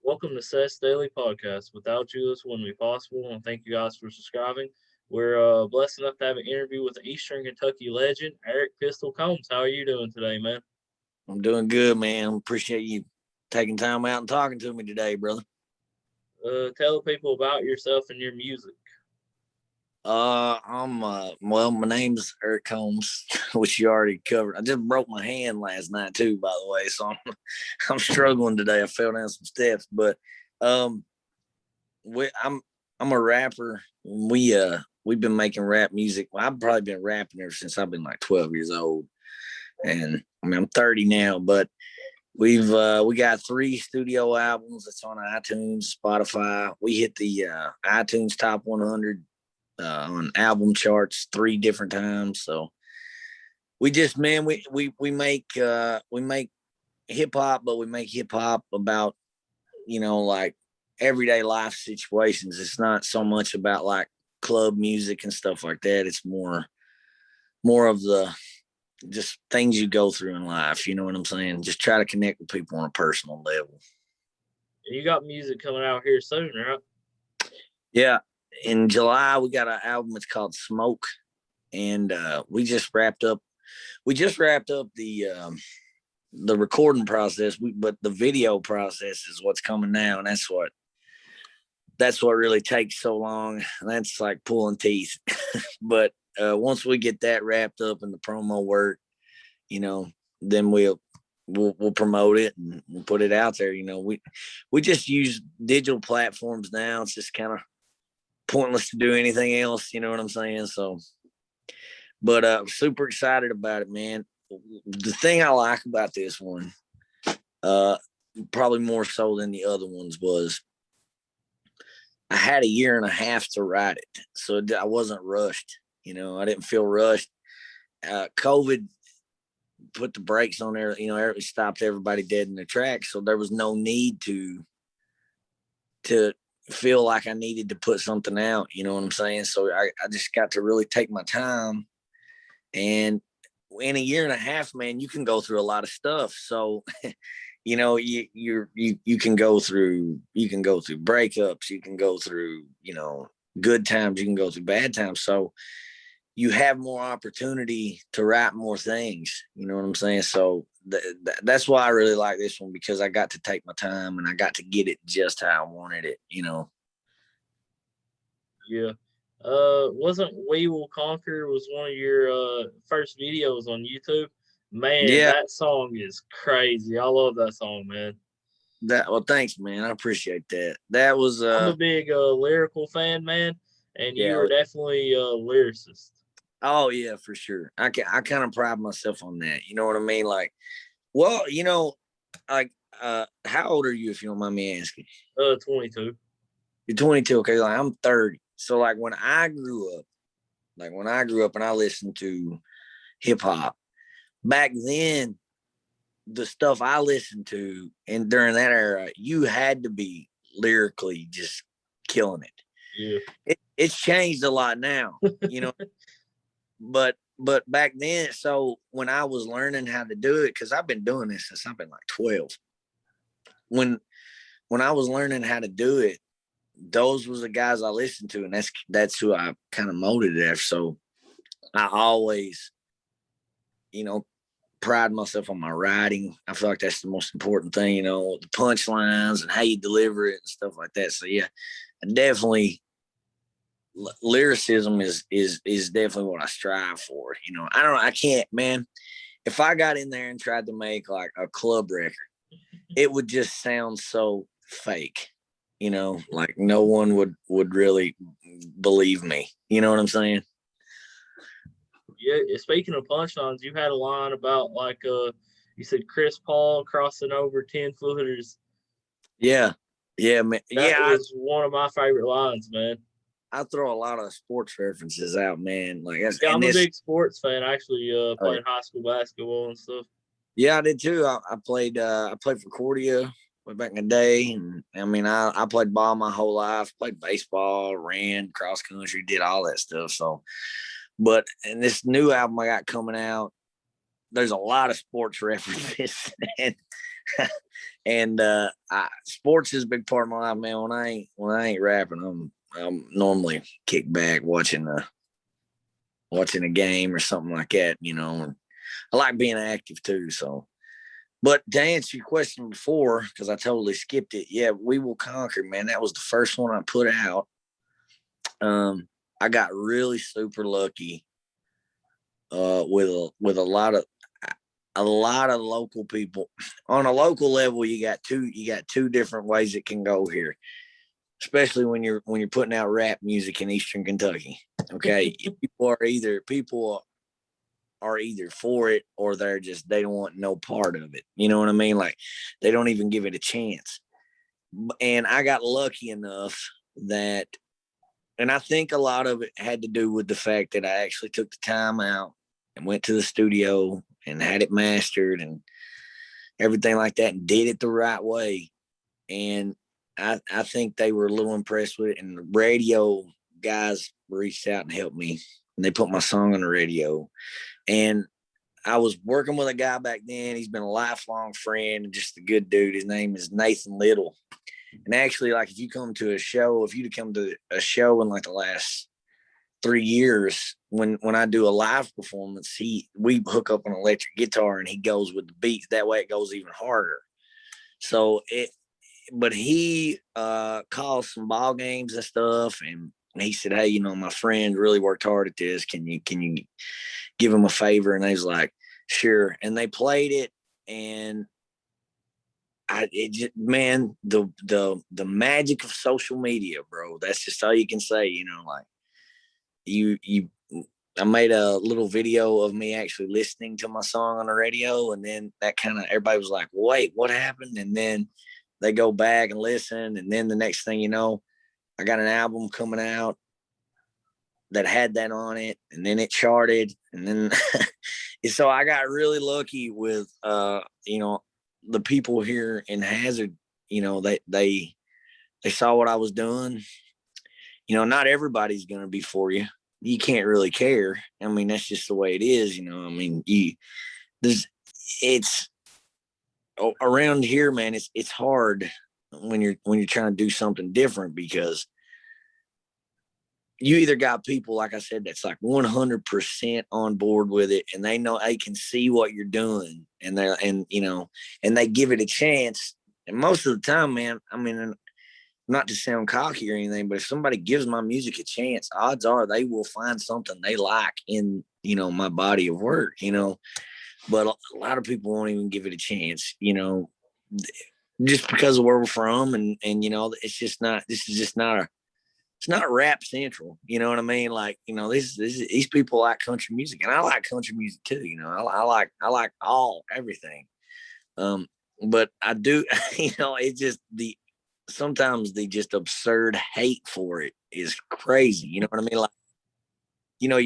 Welcome to Seth's Daily Podcast. Without you, this wouldn't be possible, and thank you guys for subscribing. We're blessed enough to have an interview with Eastern Kentucky legend, Eric Pistol Combs. How are you doing today, man? I'm doing good, man. Appreciate you taking time out and talking to me today, brother. Tell the people about yourself and your music. My name's Eric Combs, which you already covered. I just broke my hand last night too, by the way, so I'm struggling today. I fell down some steps, but um, I'm a rapper. We've been making rap music. Well, I've probably been rapping ever since I've been like 12 years old, and I mean I'm 30 now, but we got 3 studio albums that's on iTunes, Spotify. We hit the iTunes top 100 on album charts 3 different times. So we just, man, we make hip hop, but we make hip hop about, like everyday life situations. It's not so much about like club music and stuff like that. It's more of the just things you go through in life. You know what I'm saying? Just try to connect with people on a personal level. You got music coming out here soon, right? Yeah. In July, we got an album. It's called Smoke. And we just wrapped up the recording process, but the video process is what's coming now. And that's what really takes so long. That's like pulling teeth. But once we get that wrapped up and the promo work, then we'll promote it and we'll put it out there. We just use digital platforms now. It's just kind of pointless to do anything else. You know what I'm saying? So, but super excited about it, man. The thing I like about this one, probably more so than the other ones, was I had a year and a half to write it, so I wasn't rushed. I didn't feel rushed. COVID put the brakes on there. It stopped everybody dead in their tracks, so there was no need to feel like I needed to put something out. You know what I'm saying? So I just got to really take my time. And in a year and a half, man, you can go through a lot of stuff. So you can go through breakups, you can go through good times, you can go through bad times. So you have more opportunity to write more things. You know what I'm saying? So that's why I really like this one, because I got to take my time and I got to get it just how I wanted it. Yeah. Wasn't We Will Conquer was one of your first videos on YouTube? Man, Yeah. that song is crazy. I love that song, man. Well, thanks, man. I appreciate that. That was I'm a big lyrical fan, man, and you yeah. are definitely a lyricist. Oh yeah, for sure. I kind of pride myself on that. You know what I mean? Like, well, like, how old are you, if you don't mind me asking? 22. You're 22. Okay, like I'm 30. So like when I grew up and I listened to hip hop back then, the stuff I listened to and during that era, you had to be lyrically just killing it. Yeah. It's changed a lot now, but back then, so when I was learning how to do it, because I've been doing this since I've been like 12. When I was learning how to do it, those was the guys I listened to, and that's who I kind of molded after. So I always, pride myself on my writing. I feel like that's the most important thing, the punchlines and how you deliver it and stuff like that. So yeah, definitely lyricism is definitely what I strive for. I can't, man. If I got in there and tried to make like a club record, it would just sound so fake. Like no one would really believe me. You know what I'm saying? Yeah. Speaking of punchlines, you had a line about like you said Chris Paul crossing over 10-footers. Yeah, man. That was one of my favorite lines, man. I throw a lot of sports references out, man. Like, yeah, I'm a big sports fan. I actually played high school basketball and stuff. Yeah, I did too. I played for Cordia way back in the day, and I mean, I played ball my whole life. Played baseball, ran cross country, did all that stuff. So, but in this new album I got coming out, there's a lot of sports references, and And sports is a big part of my life, man. When I ain't rapping, I'm normally kick back watching a game or something like that, you know. I like being active too. So, but to answer your question before, because I totally skipped it. Yeah, We Will Conquer, man. That was the first one I put out. I got really super lucky with a lot of local people. On a local level, you got two different ways it can go here, especially when you're putting out rap music in Eastern Kentucky. Okay, people are either for it or they don't want no part of it. You know what I mean? Like they don't even give it a chance. And I got lucky enough that, and I think a lot of it had to do with the fact that I actually took the time out and went to the studio and had it mastered and everything like that and did it the right way. And I think they were a little impressed with it. And the radio guys reached out and helped me, and they put my song on the radio. And I was working with a guy back then. He's been a lifelong friend and just a good dude. His name is Nathan Little. And actually, like if you'd come to a show in like the last 3 years, when I do a live performance, we hook up an electric guitar and he goes with the beats. That way it goes even harder. So but he calls some ball games and stuff, and he said, "Hey, you know, my friend really worked hard at this. Can you give him a favor?" And I was like, "Sure." And they played it, and the magic of social media, bro. That's just all you can say, you know, like I made a little video of me actually listening to my song on the radio, and then that kind of everybody was like, "Wait, what happened?" And then they go back and listen, and then the next thing you know, I got an album coming out that had that on it, and then it charted, and then so I got really lucky with you know, the people here in Hazard. You know, they saw what I was doing. You know, not everybody's going to be for you. You can't really care. I mean, that's just the way it is. You know, I mean, it's around here, man. It's hard when you're trying to do something different, because you either got people, like I said, that's like 100% on board with it, and they know they can see what you're doing, and you know, and they give it a chance. And most of the time, man, I mean, not to sound cocky or anything, but if somebody gives my music a chance, odds are they will find something they like in, you know, my body of work, you know. But a lot of people won't even give it a chance, you know, just because of where we're from, and you know, this is just not it's not rap central, you know what I mean? Like, you know, these people like country music, and I like country music too, you know. I like everything. But I do, you know, it's just sometimes the just absurd hate for it is crazy. You know what I mean? Like, you know,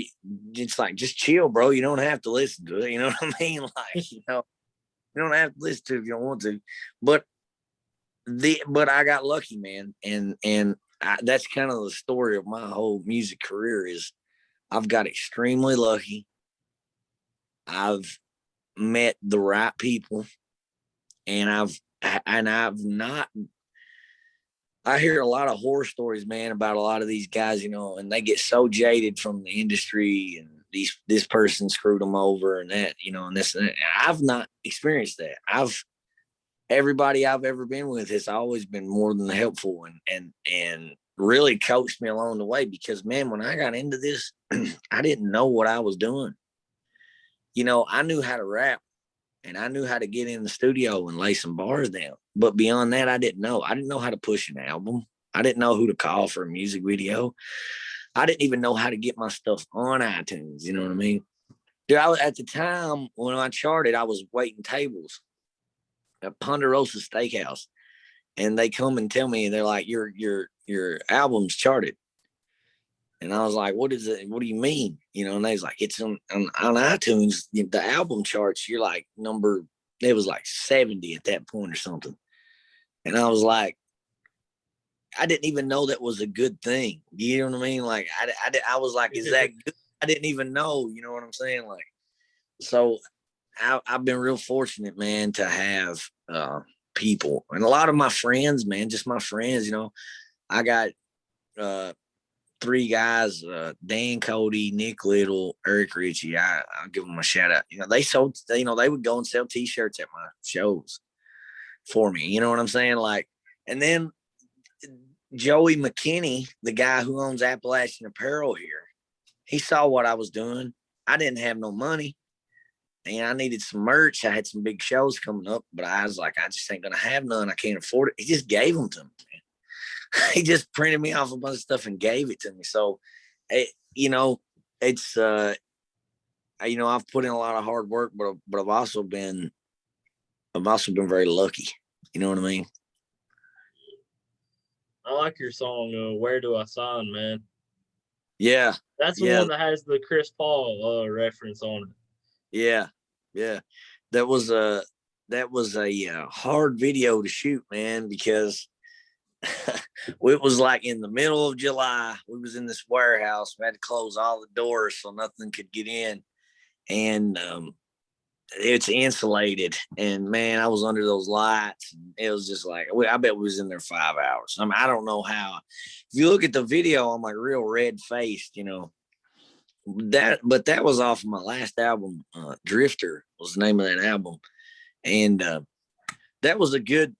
it's like, just chill, bro. You don't have to listen to it. You know what I mean? Like, you know, you don't have to listen to it if you don't want to. But I got lucky, man, and that's kind of the story of my whole music career. Is I've got extremely lucky. I've met the right people, and I've not. I hear a lot of horror stories, man, about a lot of these guys, you know, and they get so jaded from the industry, and this person screwed them over, and that, you know, and this and that. I've not experienced that. Everybody I've ever been with has always been more than helpful, and really coached me along the way, because, man, when I got into this, I didn't know what I was doing. You know, I knew how to rap, and I knew how to get in the studio and lay some bars down. But beyond that, I didn't know. I didn't know how to push an album. I didn't know who to call for a music video. I didn't even know how to get my stuff on iTunes. You know what I mean? Dude, at the time when I charted, I was waiting tables at Ponderosa Steakhouse, and they come and tell me, they're like, your album's charted. And I was like, what is it? What do you mean? You know, and they was like, it's on iTunes, the album charts, you're like it was like 70 at that point or something. And I was like, I didn't even know that was a good thing. You know what I mean? Like, I was like, is that good? I didn't even know, you know what I'm saying? Like, so I've been real fortunate, man, to have people. And a lot of my friends, man, just my friends, you know, I got three guys, Dan Cody, Nick Little, Eric Ritchie. I'll give them a shout out. You know, they would go and sell t-shirts at my shows for me. You know what I'm saying? Like, and then Joey McKinney, the guy who owns Appalachian Apparel here, he saw what I was doing. I didn't have no money and I needed some merch. I had some big shows coming up, but I was like, I just ain't going to have none. I can't afford it. He just gave them to me. He just printed me off a bunch of stuff and gave it to me. So, you know, it's, you know, I've put in a lot of hard work, but I've also been very lucky. You know what I mean? I like your song, Where Do I Sign, man? Yeah. That's the one that has the Chris Paul reference on it. Yeah. Yeah. That was a hard video to shoot, man, because it was like in the middle of July. We was in this warehouse. We had to close all the doors so nothing could get in. And it's insulated. And man, I was under those lights. It was just like, I bet we was in there 5 hours. I mean, I don't know how. If you look at the video, I'm like real red faced, you know. But that was off of my last album. Drifter was the name of that album. And that was a good,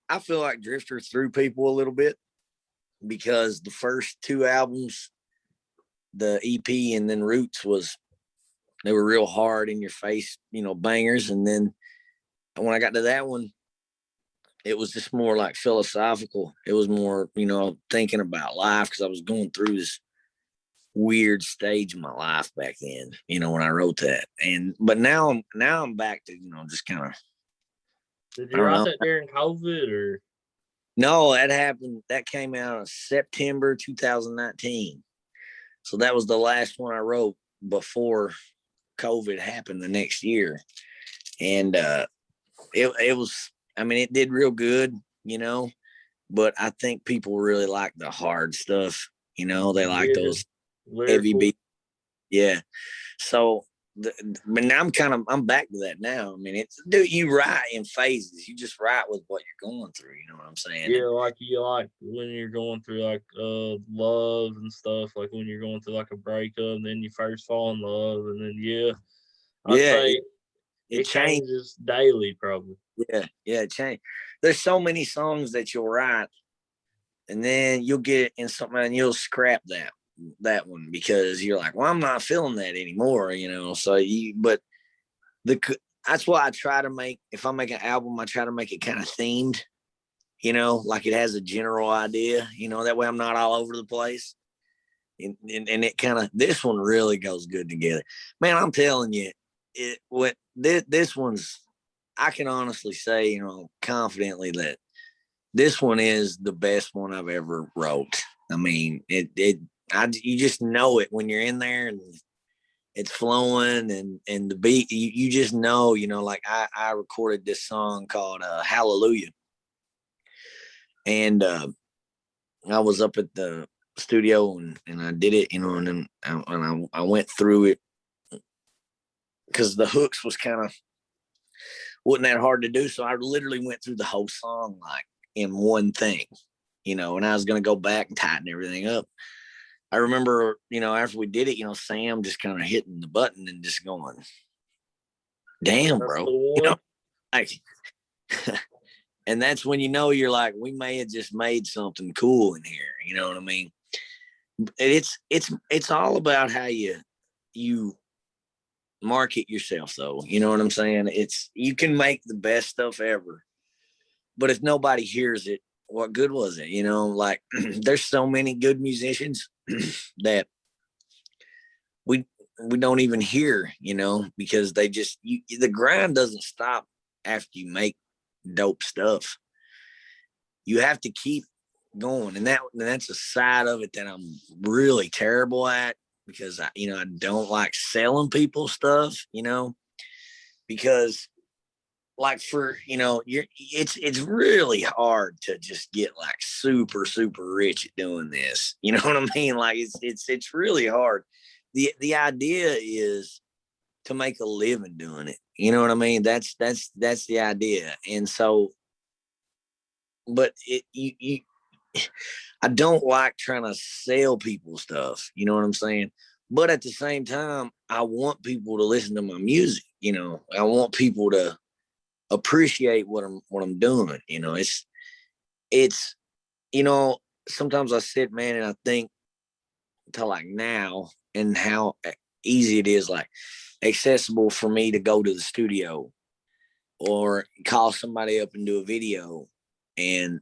I feel like Drifter threw people a little bit because the first two albums, the EP and then Roots, they were real hard in your face, you know, bangers. And then when I got to that one, it was just more like philosophical. It was more, you know, thinking about life because I was going through this weird stage of my life back then, you know, when I wrote that. But now I'm back to, you know, just kind of. Did you write that during COVID or? No, that came out in September 2019. So that was the last one I wrote before COVID happened the next year. And it was, I mean, it did real good, you know, but I think people really like the hard stuff, you know, they like those heavy beats. Yeah. So, but now I'm back to that now. I mean, you write in phases. You just write with what you're going through. You know what I'm saying? Yeah, like you like when you're going through like love and stuff. Like when you're going through like a breakup, and then you first fall in love, and then I'd say it changes daily, probably. Yeah, it changes. There's so many songs that you'll write, and then you'll get in something and you'll scrap that one because you're like, well, I'm not feeling that anymore, you know. So that's why I try to make, if I make an album, I try to make it kind of themed, you know, like it has a general idea, you know, that way I'm not all over the place. And it kind of, this one really goes good together, man. I'm telling you, this one's, I can honestly say, you know, confidently that this one is the best one I've ever wrote. I mean, you just know it when you're in there and it's flowing and the beat, you just know, you know, like I recorded this song called Hallelujah. And I was up at the studio and I did it, you know, and then I went through it because the hooks wasn't that hard to do. So I literally went through the whole song like in one thing, you know, and I was going to go back and tighten everything up. I remember, you know, after we did it, you know, Sam just kind of hitting the button and just going, damn, bro. You know, like, and that's when, you know, you're like, we may have just made something cool in here. You know what I mean? It's all about how you market yourself though. You know what I'm saying? You can make the best stuff ever, but if nobody hears it, what good was it? You know, like there's so many good musicians that we don't even hear, you know, because they just, the grind doesn't stop after you make dope stuff. You have to keep going. And that's a side of it that I'm really terrible at because I don't like selling people stuff, you know, because like for, you know, it's really hard to just get like super, super rich at doing this. You know what I mean? Like it's really hard. The idea is to make a living doing it. You know what I mean? That's the idea. And so, but I don't like trying to sell people stuff. You know what I'm saying? But at the same time, I want people to listen to my music. You know, I want people to appreciate what I'm doing. You know, it's, you know, sometimes I sit, man, and I think to like now and how easy it is, like accessible for me to go to the studio or call somebody up and do a video. And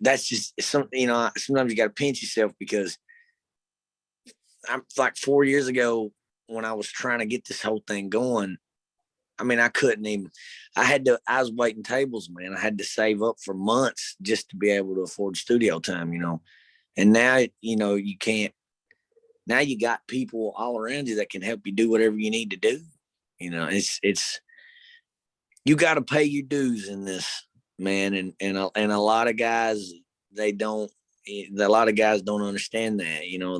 that's just something, you know, sometimes you got to pinch yourself, because I'm like 4 years ago when I was trying to get this whole thing going. I mean, I couldn't even, I was waiting tables, man. I had to save up for months just to be able to afford studio time, you know. And now, you know, you can't, now you got people all around you that can help you do whatever you need to do. You know, it's, you got to pay your dues in this, man. And a lot of guys, a lot of guys don't understand that, you know.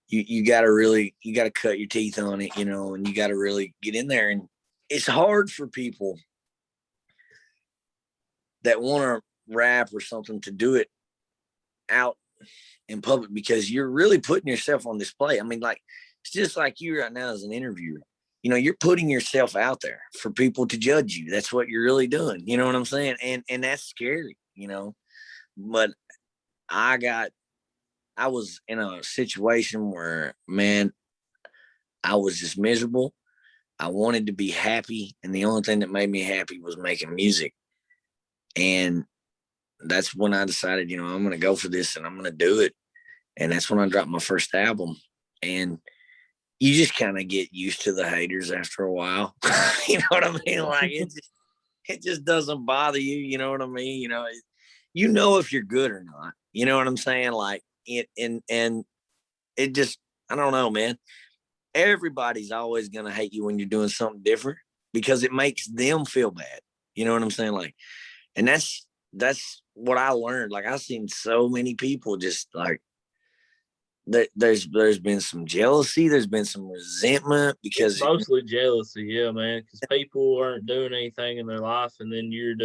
You got to cut your teeth on it, you know, and you got to really get in there. And it's hard for people that want to rap or something to do it out in public, because you're really putting yourself on display. I mean, like, it's just like you right now as an interviewer. You know, you're putting yourself out there for people to judge you. That's what you're really doing. You know what I'm saying? And that's scary, you know. But I was in a situation where, man, I was just miserable. I wanted to be happy, and the only thing that made me happy was making music. And that's when I decided, you know, I'm going to go for this and I'm going to do it. And that's when I dropped my first album. And you just kind of get used to the haters after a while. You know what I mean? Like, it just doesn't bother you. You know what I mean? You know if you're good or not. You know what I'm saying? Like, and it just, I don't know, man. Everybody's always going to hate you when you're doing something different, because it makes them feel bad. You know what I'm saying? Like, and that's what I learned. Like, I've seen so many people just like, there's been some jealousy, there's been some resentment, because it's mostly jealousy, yeah, man. Because people aren't doing anything in their life, and then you're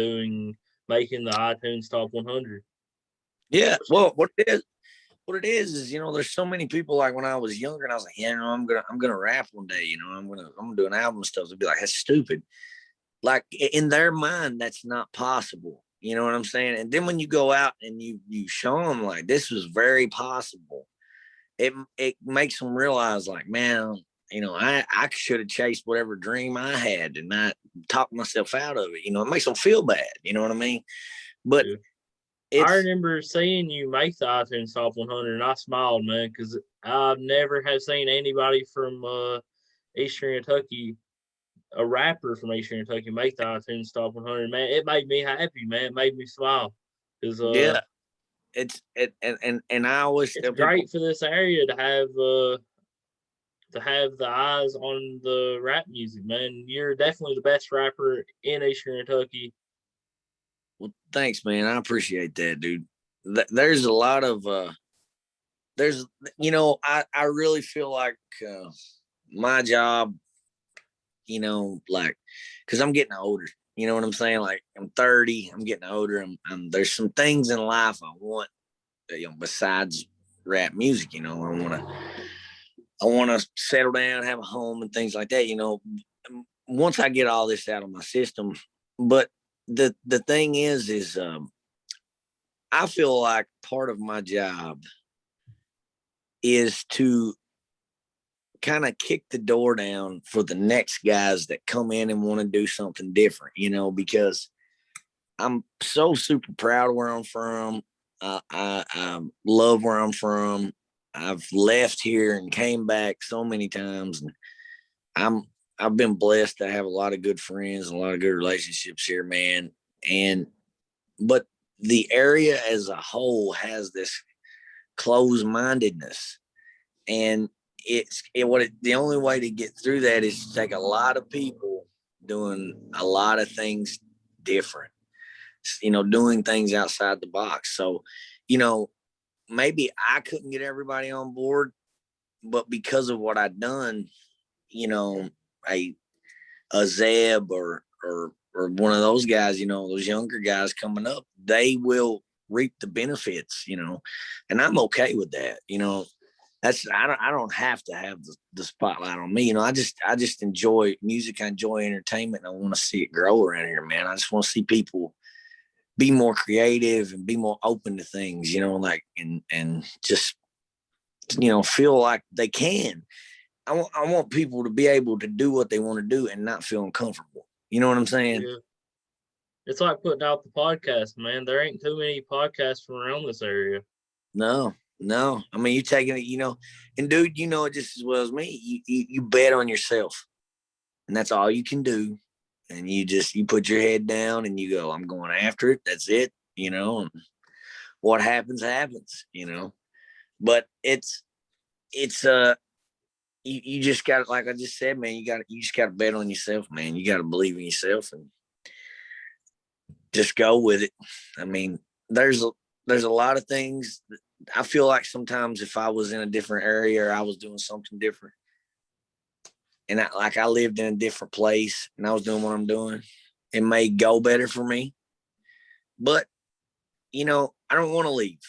making the iTunes Top 100. Yeah, well, what it is, you know, there's so many people. Like, when I was younger, and I was like, yeah, you know, I'm gonna rap one day, you know, I'm gonna do an album and stuff. They'd be like, that's stupid. Like, in their mind, that's not possible. You know what I'm saying? And then when you go out and you show them like this was very possible, it makes them realize, like, man, you know, I should have chased whatever dream I had and not talked myself out of it. You know, it makes them feel bad. You know what I mean? But I remember seeing you make the iTunes Top 100, and I smiled, man, because I've never have seen anybody from Eastern Kentucky, a rapper from Eastern Kentucky, make the iTunes Top 100. Man, it made me happy, man. It made me smile, because yeah, and I always it's great for this area to have the eyes on the rap music, man. You're definitely the best rapper in Eastern Kentucky. Well, thanks, man. I appreciate that, dude. There's a lot of there's, you know, I really feel like my job, you know, like, because I'm getting older. You know what I'm saying? Like, I'm 30, I'm getting older. There's some things in life I want, you know, besides rap music. You know, I want to settle down, have a home, and things like that. You know, once I get all this out of my system. But the thing is I feel like part of my job is to kind of kick the door down for the next guys that come in and want to do something different, you know, because I'm so super proud of where I'm from. I love where I'm from. I've left here and came back so many times, and I've been blessed to have a lot of good friends and a lot of good relationships here, man. But the area as a whole has this closed-mindedness, and the only way to get through that is to take a lot of people doing a lot of things different, you know, doing things outside the box. So, you know, maybe I couldn't get everybody on board, but because of what I'd done, you know, a Zeb or one of those guys, you know, those younger guys coming up, they will reap the benefits, you know, and I'm okay with that. You know, I don't have to have the spotlight on me. You know, I just enjoy music. I enjoy entertainment. And I want to see it grow around here, man. I just want to see people be more creative and be more open to things, you know, like, and just, you know, feel like they can. I want people to be able to do what they want to do and not feel uncomfortable. You know what I'm saying? Yeah. It's like putting out the podcast, man. There ain't too many podcasts from around this area. No. I mean, you taking it, you know, and dude, you know it just as well as me. You bet on yourself, and that's all you can do. And you put your head down and you go, I'm going after it. That's it, you know. And what happens, you know. But you just got, like I just said, man, you just got to bet on yourself, man. You got to believe in yourself and just go with it. I mean, there's a lot of things that I feel like sometimes if I was in a different area or I was doing something different and I lived in a different place and I was doing what I'm doing, it may go better for me. But, you know, I don't want to leave.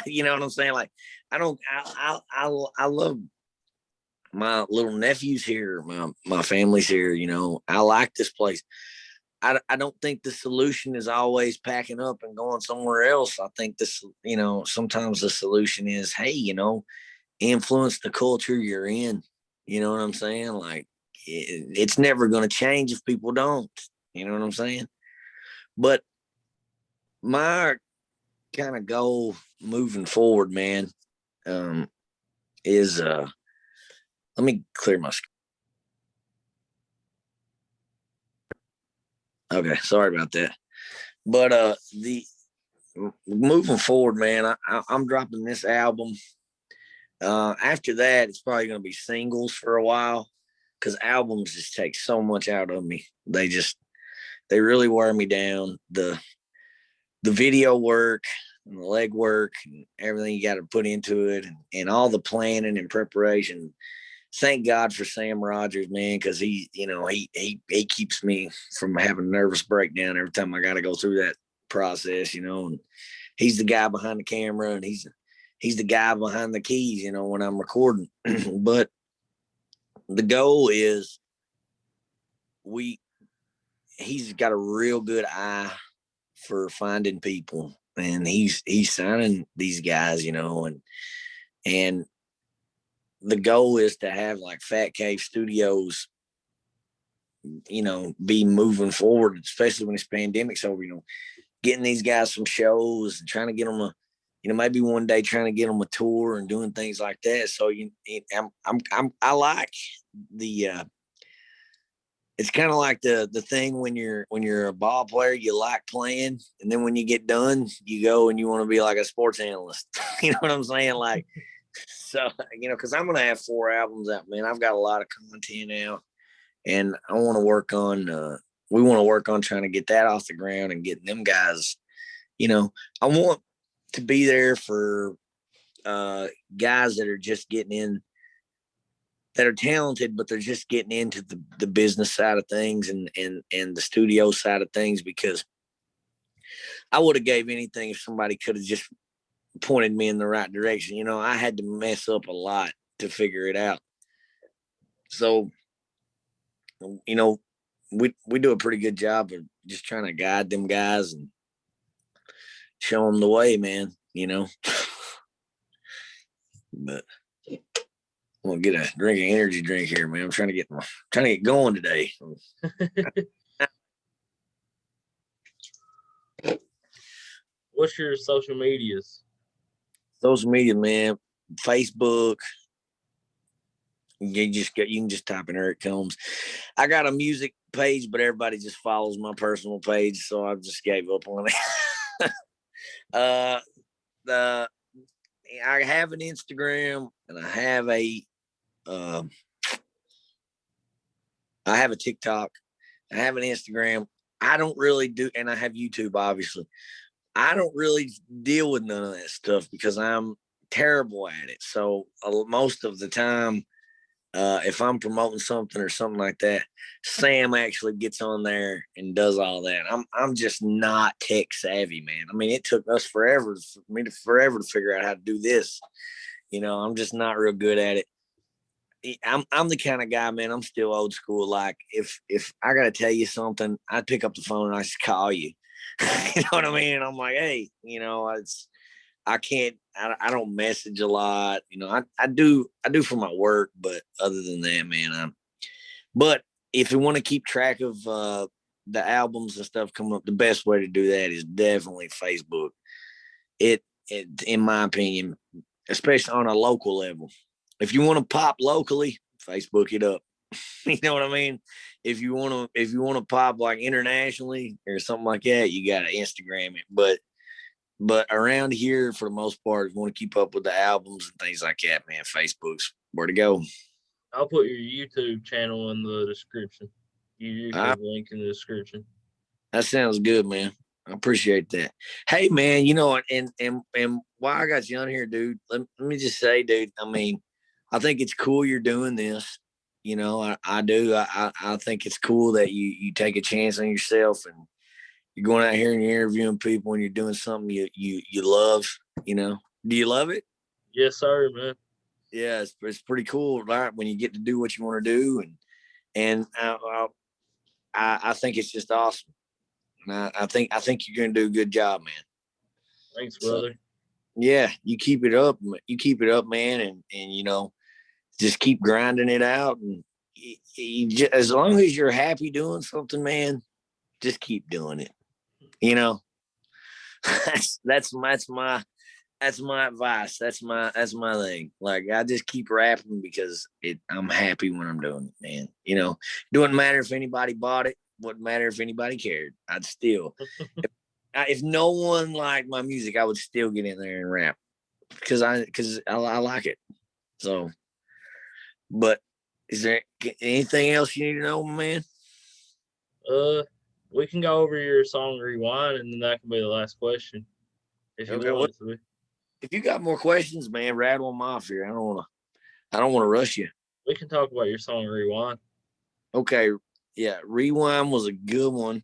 You know what I'm saying? Like, I love my little nephews here, my family's here, you know. I like this place. I don't think the solution is always packing up and going somewhere else. I think this, you know, sometimes the solution is, hey, you know, influence the culture you're in. You know what I'm saying? Like, it's never going to change if people don't. You know what I'm saying? But my kind of goal moving forward, man, is let me clear my screen. Okay, sorry about that. But the moving forward, man, I'm dropping this album. After that, it's probably going to be singles for a while because albums just take so much out of me. They really wear me down. The video work and the leg work and everything you got to put into it, and all the planning and preparation. Thank God for Sam Rogers, man, because he keeps me from having a nervous breakdown every time I got to go through that process, you know. And he's the guy behind the camera, and he's the guy behind the keys, you know, when I'm recording. But the goal is he's got a real good eye for finding people, and he's signing these guys, you know, and the goal is to have like Fat Cave Studios, you know, be moving forward, especially when this pandemic's over, you know, getting these guys some shows and trying to get them maybe one day trying to get them a tour and doing things like that. So I like the it's kind of like the thing when you're a ball player, you like playing, and then when you get done, you go and you want to be like a sports analyst. You know what I'm saying? Like, so, you know, because I'm gonna have 4 albums out, man. I've got a lot of content out, and I want to work on. We want to work on trying to get that off the ground and getting them guys. You know, I want to be there for guys that are just getting in, that are talented, but they're just getting into the business side of things and the studio side of things, because I would have gave anything if somebody could have just pointed me in the right direction. You know, I had to mess up a lot to figure it out. So, you know, we do a pretty good job of just trying to guide them guys and show them the way, man, you know. But I'm gonna get a drink of energy drink here, man. I'm trying to get going today. What's your social medias? Social media, man. Facebook. You can just type in Eric Combs. I got a music page, but everybody just follows my personal page, so I just gave up on it. I have an Instagram and I have a TikTok. I have an Instagram. I don't really do, and I have YouTube, obviously. I don't really deal with none of that stuff because I'm terrible at it. So most of the time if I'm promoting something or something like that, Sam actually gets on there and does all that. I'm just not tech savvy, man. I mean, it took us forever for me to figure out how to do this. I'm just not real good at it. I'm the kind of guy, man. I'm still old school. Like if I gotta tell you something, I'd pick up the phone and I just call you. You know what I mean? And I'm like, hey, I can't. I don't message a lot. I do for my work, but other than that, man, but if you want to keep track of the albums and stuff coming up, the best way to do that is definitely Facebook. It in my opinion, especially on a local level. If you want to pop locally, Facebook it up. You know what I mean? If you want to pop like internationally or something like that, you got to Instagram it. But around here, for the most part, if you want to keep up with the albums and things like that, man, Facebook's where to go. I'll put your YouTube channel in the description. Your YouTube link in the description. That sounds good, man. I appreciate that. Hey, man, and while I got you on here, dude, let me just say, dude, I mean, I think it's cool you're doing this. I do. I think it's cool that you take a chance on yourself and you're going out here and you're interviewing people and you're doing something you love. Do you love it? Yes, sir, man. Yeah, it's pretty cool, right? When you get to do what you want to do, and I think it's just awesome. And I think you're going to do a good job, man. Thanks, brother. So, yeah, you keep it up. You keep it up, man, and just keep grinding it out. And as long as you're happy doing something, man, just keep doing it. That's my advice. That's my thing. Like, I just keep rapping because I'm happy when I'm doing it, man. It wouldn't matter if anybody bought it. Wouldn't matter if anybody cared. I'd still, if no one liked my music, I would still get in there and rap because I like it. So, but is there anything else you need to know, man? We can go over your song Rewind, and then that can be the last question. If you want to. If you got more questions, man, rattle them off here. I don't want to rush you. We can talk about your song Rewind. Okay. Yeah. Rewind was a good one.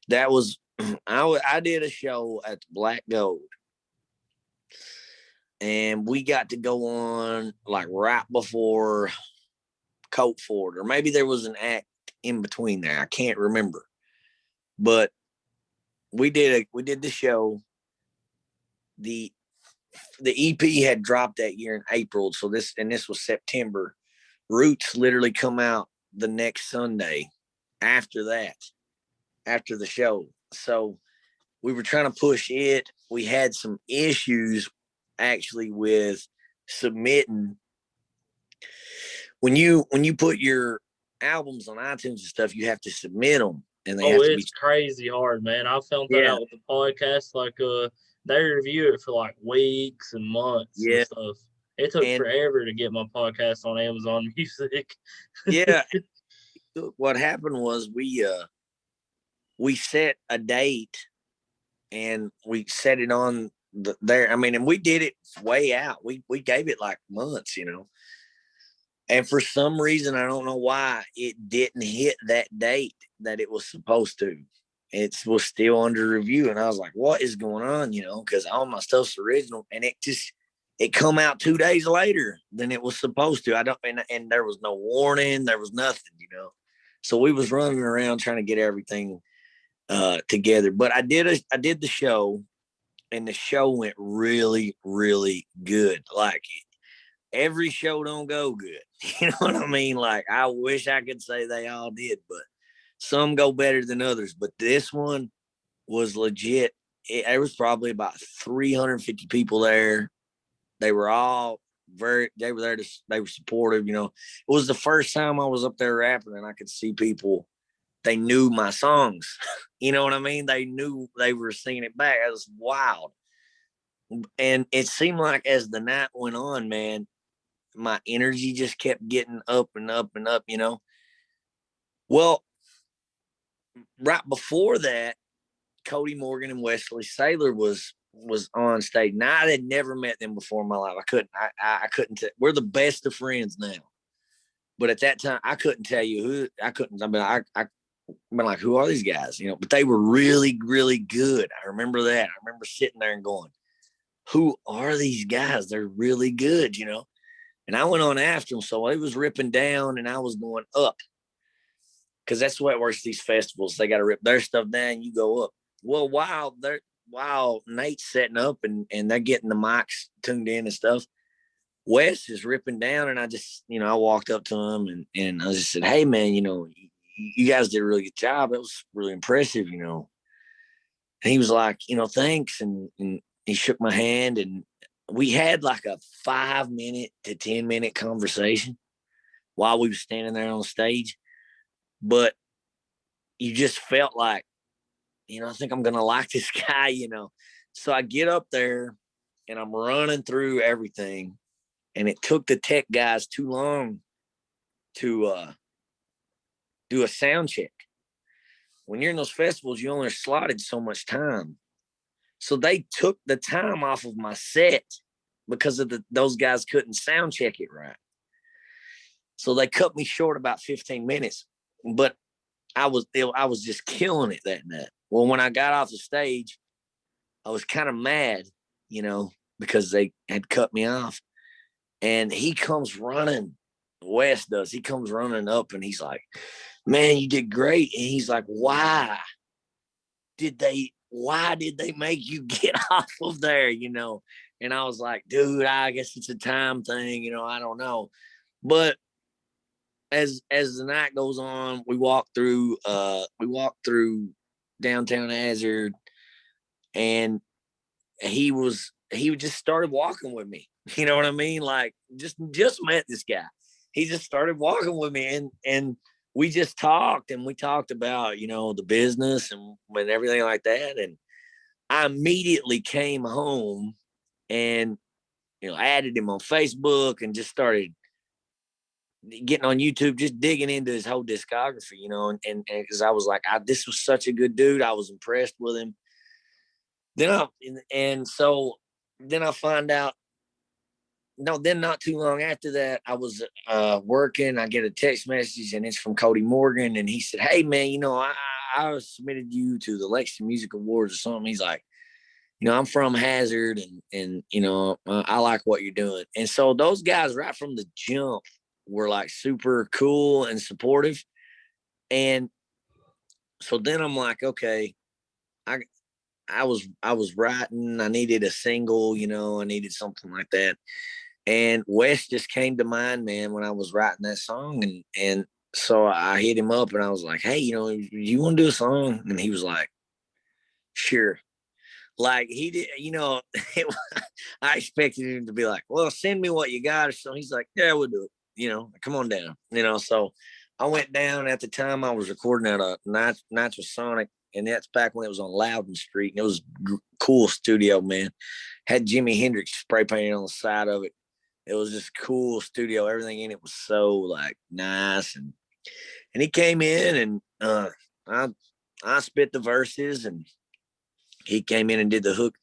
That was, I did a show at the Black Gold. And we got to go on like right before Colt Ford, or maybe there was an act in between there. I can't remember. But we did the show. The EP had dropped that year in April, so this was September. Roots literally come out the next Sunday after the show. So we were trying to push it. We had some issues actually with submitting. When you put your albums on iTunes and stuff, you have to submit them, and they have to be crazy hard, man. I found that out with the podcast. Like, they review it for like weeks and months and stuff. It took forever to get my podcast on Amazon Music. Yeah. What happened was we set a date and we set it on there. I mean, and we did it way out. We gave it like months, And for some reason, I don't know why, it didn't hit that date that it was supposed to. It was still under review. And I was like, what is going on? Because all my stuff's original. And it come out 2 days later than it was supposed to. And there was no warning. There was nothing, So we was running around trying to get everything together. But I did the show, and the show went really, really good. Like, every show don't go good. You know what I mean? Like, I wish I could say they all did, but some go better than others. But this one was legit. There was probably about 350 people there. They were all they were there they were supportive. It was the first time I was up there rapping and I could see people, they knew my songs. You know what I mean? They knew they were singing it back. It was wild. And it seemed like as the night went on, man, my energy just kept getting up and up and up, Well, right before that, Cody Morgan and Wesley Saylor was on stage. Now, I had never met them before in my life. I couldn't. We're the best of friends now. But at that time, I couldn't tell you who. I couldn't. I mean, I been like, who are these guys? You know, but they were really, really good. I remember that. I remember sitting there and going, who are these guys? They're really good, you know? And I went on after them. So it was ripping down and I was going up. Because that's what works these festivals. They got to rip their stuff down, you go up. Well, while Nate's setting up and they're getting the mics tuned in and stuff, Wes is ripping down, and I just, you know, I walked up to him and I just said, hey, man, you know, you guys did a really good job. It was really impressive, you know. And he was like, you know, thanks. And he shook my hand, and we had like a 5-minute to 10-minute conversation while we were standing there on stage. But you just felt like, you know, I think I'm going to like this guy, you know. So I get up there and I'm running through everything. And it took the tech guys too long to do a sound check. When you're in those festivals, you only are slotted so much time. So they took the time off of my set because of those guys couldn't sound check it right. So they cut me short about 15 minutes. But I was just killing it that night. Well, when I got off the stage, I was kind of mad, you know, because they had cut me off. And he comes running, Wes does. He comes running up and he's like, man, you did great. And he's like, why did they make you get off of there, you know? And I was like, dude, I guess it's a time thing, you know, I don't know. But as the night goes on, we walk through downtown Hazard, and he just started walking with me. You know what I mean? Like just met this guy. He just started walking with me, and we just talked, and we talked about, you know, the business and everything like that. And I immediately came home and, you know, added him on Facebook and just started getting on YouTube, just digging into his whole discography, you know, and because I was like, this was such a good dude. I was impressed with him. So then I find out, no, then not too long after that, I was working. I get a text message, and it's from Cody Morgan, and he said, hey, man, you know, I submitted you to the Lexington Music Awards or something. He's like, you know, I'm from Hazard, and you know, I like what you're doing. And so those guys right from the jump were like super cool and supportive. And so then I'm like, okay, I was writing, I needed a single, you know, I needed something like that. And Wes just came to mind, man, when I was writing that song. And so I hit him up and I was like, hey, you know, you want to do a song? And he was like, sure. Like he did, you know, I expected him to be like, well, send me what you got. So he's like, yeah, we'll do it. You know, come on down. You know, so I went down. At the time I was recording at a Nights with Sonic, and that's back when it was on Loudon Street. And it was cool studio, man. Had Jimi Hendrix spray painted on the side of it. It was just cool studio. Everything in it was so like nice. And he came in, and I spit the verses, and he came in and did the hook.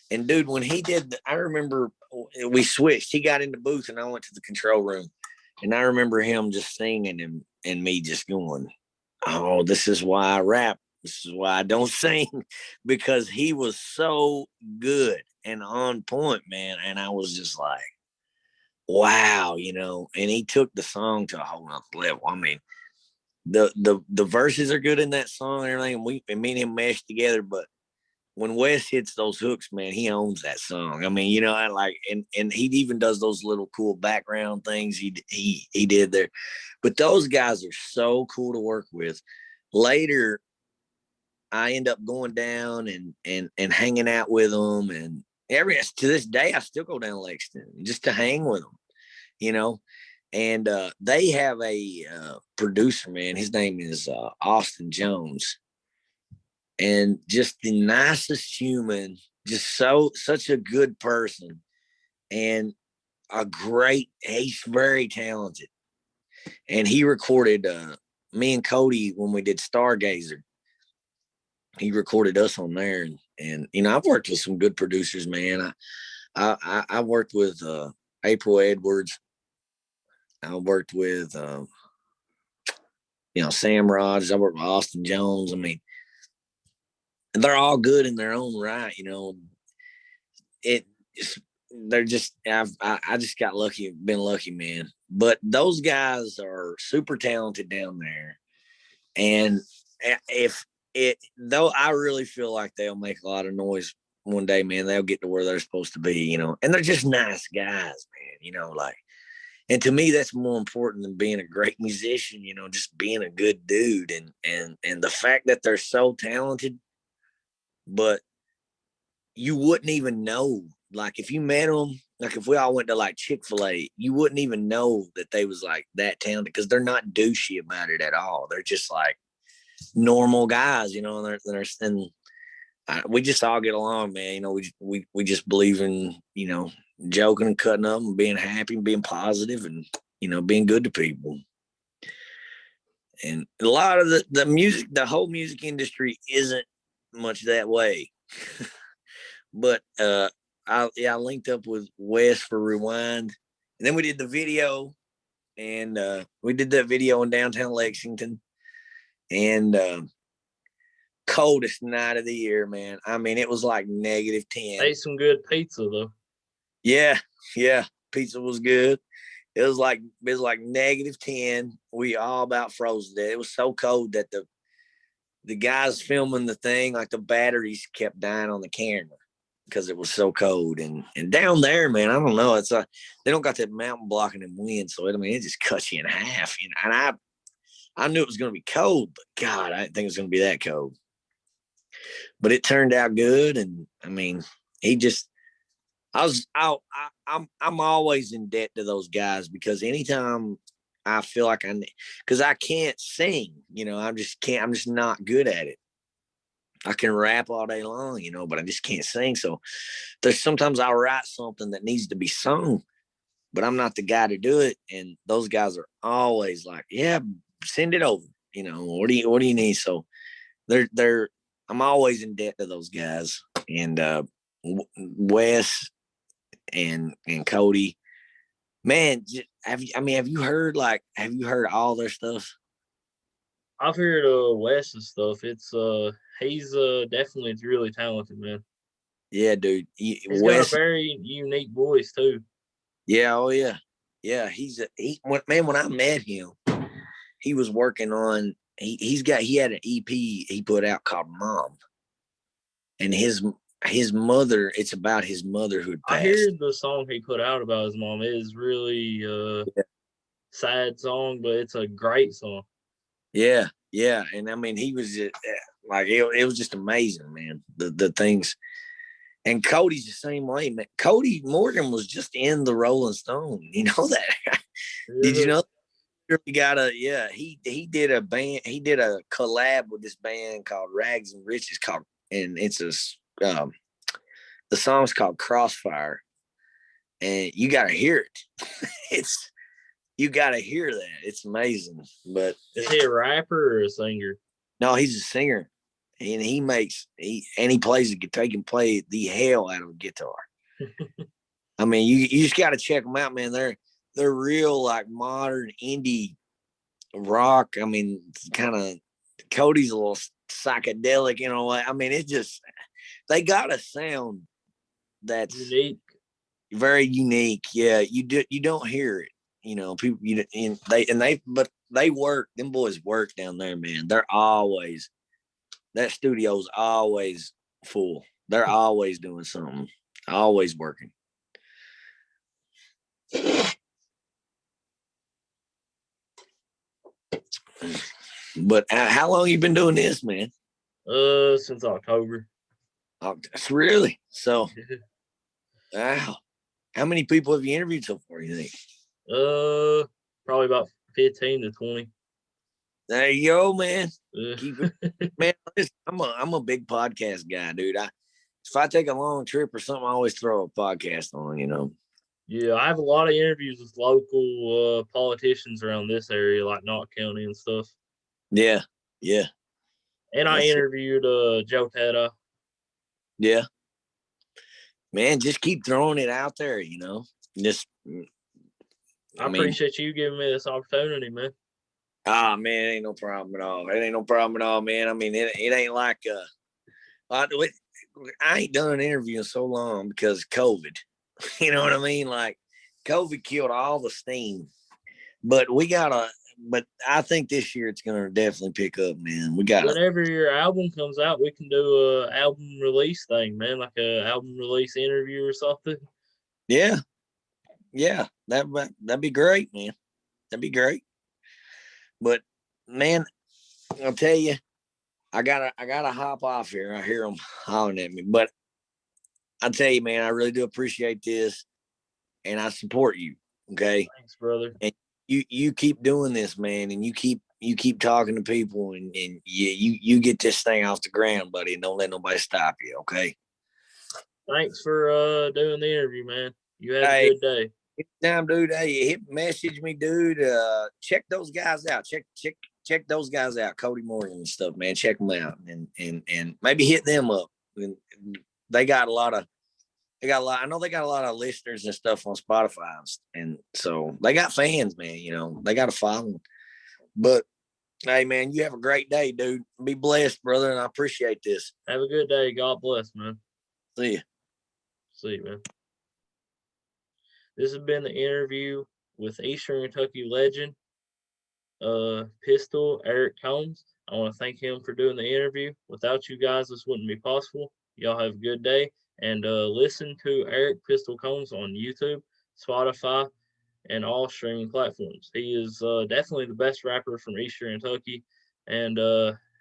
And dude, when he did, I remember we switched. He got in the booth and I went to the control room. And I remember him just singing and me just going, oh, this is why I rap. This is why I don't sing, because he was so good and on point, man. And I was just like, wow, you know. And he took the song to a whole nother level. I mean, the verses are good in that song and everything. And me and him meshed together. But when Wes hits those hooks, man, he owns that song. I mean, you know, I like, and he even does those little cool background things he did there. But those guys are so cool to work with. Later, I end up going down and hanging out with them, and to this day, I still go down to Lexington just to hang with them, you know. And they have a producer, man. His name is Austin Jones. And just the nicest human, just such a good person, and he's very talented. And he recorded me and Cody when we did Stargazer. He recorded us on there, and you know, I've worked with some good producers, man. I worked with April Edwards, I worked with, Sam Rogers. I worked with Austin Jones. I mean, they're all good in their own right. It they're just I just got lucky, been lucky, man. But those guys are super talented down there, and if it though, I really feel like they'll make a lot of noise one day, man. They'll get to where they're supposed to be, and they're just nice guys, man. Like, and to me, that's more important than being a great musician. Just being a good dude, and the fact that they're so talented, but you wouldn't even know. Like, if you met them, like if we all went to like Chick-fil-A, you wouldn't even know that they was like that talented, because they're not douchey about it at all. They're just like normal guys, and we just all get along, man. We just believe in, joking and cutting up and being happy and being positive and, being good to people. And a lot of the music, the whole music industry isn't much that way. But I linked up with Wes for Rewind, and then we did the video, and we did that video in downtown Lexington, and coldest night of the year, man. I mean, it was like -10. Ate some good pizza though. Yeah, pizza was good. It was like -10. We all about froze to death. It was so cold that the guys filming the thing, like the batteries kept dying on the camera because it was so cold. And down there, man, I don't know. It's they don't got that mountain blocking them wind, so it just cuts you in half. And I knew it was going to be cold, but God, I didn't think it was going to be that cold. But it turned out good, and I mean, I'm always in debt to those guys, because anytime I feel like because I can't sing, I'm just not good at it. I can rap all day long, but I just can't sing. So there's sometimes I'll write something that needs to be sung, but I'm not the guy to do it. And those guys are always like, yeah, send it over. What do you need? So I'm always in debt to those guys. And Wes and Cody, man, have you heard all their stuff? I've heard Wes's stuff. It's he's definitely really talented, man. Yeah, dude. He's got a very unique voice too. Yeah, oh yeah. Yeah, when I met him, he was working on he had an EP he put out called Mom. And his mother, it's about his mother who had passed. I heard the song he put out about his mom. It is really sad song, but it's a great song. Yeah. And I mean, he was just, like, it was just amazing, man. The things. And Cody's the same way, man. Cody Morgan was just in the Rolling Stone. You know that? Did you know? He got he did a band. He did a collab with this band called Rags and Riches, and it's the song's called Crossfire, and you got to hear it. You got to hear that. It's amazing. But is he a rapper or a singer? No, he's a singer, and he plays the guitar. He can play the hell out of a guitar. I mean, you just got to check them out, man. They're real, like, modern indie rock. I mean, kind of Cody's a little psychedelic in a way. I mean, it's just, they got a sound that's unique, very unique. Yeah, you don't hear it. People, but they work. Them boys work down there, man. That studio's always full. They're always doing something, always working. But how long you been doing this, man? Since October. Oh, that's really so. Wow. How many people have you interviewed so far, you think? Probably about 15 to 20. There you go, man. Keep it, man. I'm a big podcast guy, dude. If I take a long trip or something, I always throw a podcast on. Yeah, I have a lot of interviews with local politicians around this area, like Knott County and stuff. Yeah. And I interviewed Joe Teta. Yeah. Man, just keep throwing it out there, Just I appreciate you giving me this opportunity, man. Ah, man, it ain't no problem at all. It ain't no problem at all, man. I mean, it ain't like I ain't done an interview in so long because of COVID. You know what I mean? Like COVID killed all the steam. But I think this year it's gonna definitely pick up, man. Whenever your album comes out, we can do a album release thing, man, like a album release interview or something. Yeah. That'd be great, man. That'd be great. But man, I'll tell you, I gotta hop off here. I hear them hollering at me, but I tell you, man, I really do appreciate this, and I support you. Okay, thanks, brother. And you keep doing this, man, and you keep talking to people, and you get this thing off the ground, buddy, and don't let nobody stop you. Okay. Thanks for doing the interview, man. You have a good day. Anytime, dude. Hey, message me, dude. Check those guys out. Check those guys out, Cody Morgan and stuff, man. Check them out, and maybe hit them up. And they got a lot. I know they got a lot of listeners and stuff on Spotify, and so they got fans, man. You know, they got a following. But hey, man, you have a great day, dude. Be blessed, brother, and I appreciate this. Have a good day. God bless, man. See you. See you, man. This has been the interview with Eastern Kentucky legend, Pistol Eric Combs. I want to thank him for doing the interview. Without you guys, this wouldn't be possible. Y'all have a good day, and listen to Eric Pistol Combs on YouTube, Spotify, and all streaming platforms. He is definitely the best rapper from Eastern Kentucky, and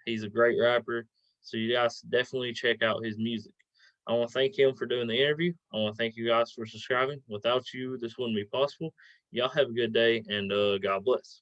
he's a great rapper. So you guys definitely check out his music. I want to thank him for doing the interview. I want to thank you guys for subscribing. Without you, this wouldn't be possible. Y'all have a good day, and God bless.